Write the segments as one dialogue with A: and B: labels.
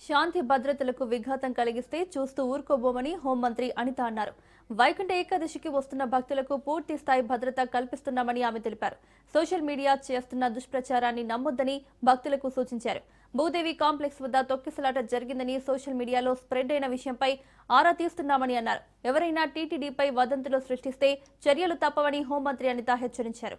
A: శాంతి భద్రతలకు విఘాతం కలిగిస్తే చూస్తూ ఊరుకోబోమని హోంమంత్రి అనిత అన్నారు. వైకుంఠ ఏకాదశికి వస్తున్న భక్తులకు పూర్తి స్థాయి భద్రత కల్పిస్తున్నామని ఆమె తెలిపారు. సోషల్ మీడియా చేస్తున్న దుష్ప్రచారాన్ని నమ్మొద్దని భక్తులకు సూచించారు. భూదేవి కాంప్లెక్స్ వద్ద తొక్కిసలాట జరిగిందని సోషల్ మీడియాలో స్ప్రెడ్ అయిన విషయంపై ఆరా తీస్తున్నామని అన్నారు. ఎవరైనా టీటీడీపై వదంతులు సృష్టిస్తే చర్యలు తప్పవని హోంమంత్రి అనిత హెచ్చరించారు.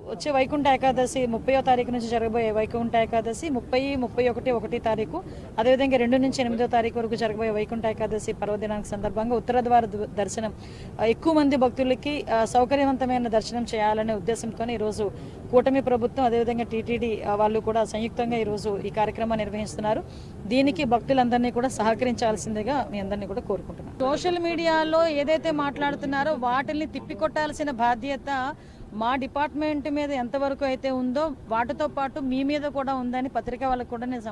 B: వచ్చే వైకుంఠ ఏకాదశి 30వ తారీఖు నుంచి జరగబోయే వైకుంఠ ఏకాదశి 30, 31, 1 తారీఖు, అదేవిధంగా 2 నుంచి 8వ తారీఖు వరకు జరగబోయే వైకుంఠ ఏకాదశి పర్వదినానికి సందర్భంగా ఉత్తర ద్వార దర్శనం ఎక్కువ మంది భక్తులకి సౌకర్యవంతమైన దర్శనం చేయాలనే ఉద్దేశంతో ఈరోజు కూటమి ప్రభుత్వం అదేవిధంగా టీటీడీ వాళ్ళు కూడా సంయుక్తంగా ఈరోజు ఈ కార్యక్రమాన్ని నిర్వహిస్తున్నారు. దీనికి భక్తులందరినీ కూడా సహకరించాల్సిందిగా మీ అందరినీ కూడా కోరుకుంటున్నాను. సోషల్ మీడియాలో ఏదైతే మాట్లాడుతున్నారో వాటిని తిప్పికొట్టాల్సిన బాధ్యత మా డిపార్ట్మెంట్ మీద ఎంతవరకు అయితే ఉందో వాటితో పాటు మీ మీద కూడా ఉందని పత్రికా వాళ్ళకు కూడా నేను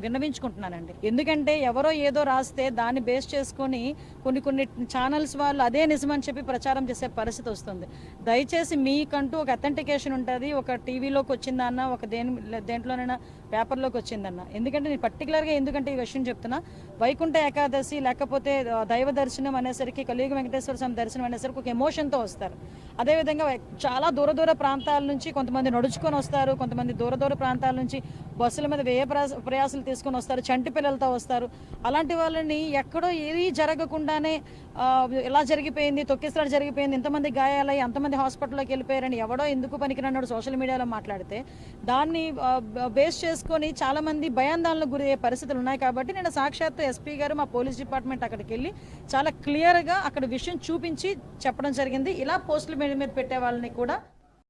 B: విన్నవించుకుంటున్నానండి. ఎందుకంటే ఎవరో ఏదో రాస్తే దాన్ని బేస్ చేసుకొని కొన్ని ఛానల్స్ వాళ్ళు అదే నిజమని చెప్పి ప్రచారం చేసే పరిస్థితి వస్తుంది. దయచేసి మీకంటూ ఒక అథెంటికేషన్ ఉంటుంది. ఒక టీవీలోకి వచ్చిందన్న, ఒక దేంట్లోనైనా పేపర్లోకి వచ్చిందన్న. ఎందుకంటే నేను పర్టికులర్గా ఎందుకంటే ఈ విషయం చెప్తున్నా, వైకుంఠ ఏకాదశి లేకపోతే దైవ దర్శనం అనేసరికి, కలియుగ వెంకటేశ్వర స్వామి దర్శనం అనేసరికి ఒక ఎమోషన్తో వస్తారు. అదేవిధంగా చాలా దూర ప్రాంతాల నుంచి కొంతమంది నడుచుకొని వస్తారు, కొంతమంది దూర ప్రాంతాల నుంచి బస్సుల మీద ప్రయాసాలు తీసుకొని వస్తారు, చంటి పిల్లలతో వస్తారు. అలాంటి వాళ్ళని ఎక్కడో ఏది జరగకుండానే ఎలా జరిగిపోయింది, తొక్కిసలాట జరిగిపోయింది, ఇంతమంది గాయాలయ్యి అంతమంది హాస్పిటల్లోకి వెళ్ళిపోయారని ఎవడో ఎందుకు పనికిరన్నాడు సోషల్ మీడియాలో మాట్లాడితే దాన్ని బేస్ చేసుకొని చాలామంది భయాందోళనకు గురి అయ్యే పరిస్థితులు ఉన్నాయి. కాబట్టి నేను సాక్షాత్తు ఎస్పీ గారు, మా పోలీస్ డిపార్ట్మెంట్ అక్కడికి వెళ్ళి చాలా క్లియర్గా అక్కడ విషయం చూపించి చెప్పడం జరిగింది. ఇలా పోస్టుల మీద పెట్టే వాళ్ళని కూడా